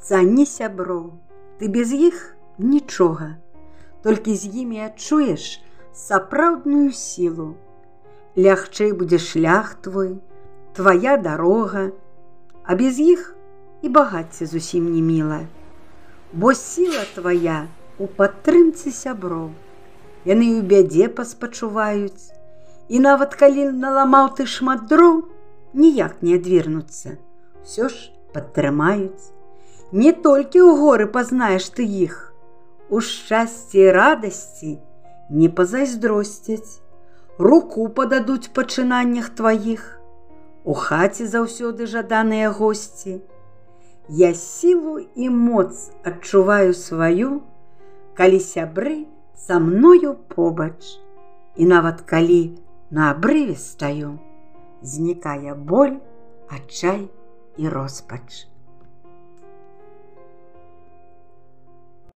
Цані сяброў, ты без іх нічога, толькі з імі адчуеш сапраўдную сілу. Лягчэй будзе шлях твой, твая дарога, а без іх і багацце зусім не міла. Бо сіла твая у падтрымцы сяброў. Яны ў бядзе паспачуваюць, і нават калі наламаў ты шмат дроў, ніяк не адвернуцца, усё ж падтрымаюць. Не толькі ў горы пазнаеш ты іх, у шчасці і радасці не пазайздросцяць, руку пададуць у пачынаннях тваіх, у хаце заўсёды жаданыя госці. Я сілу і моц адчуваю сваю, калі сябры са мною побач, і нават калі на абрыве стаю, знікае боль, адчай і роспач.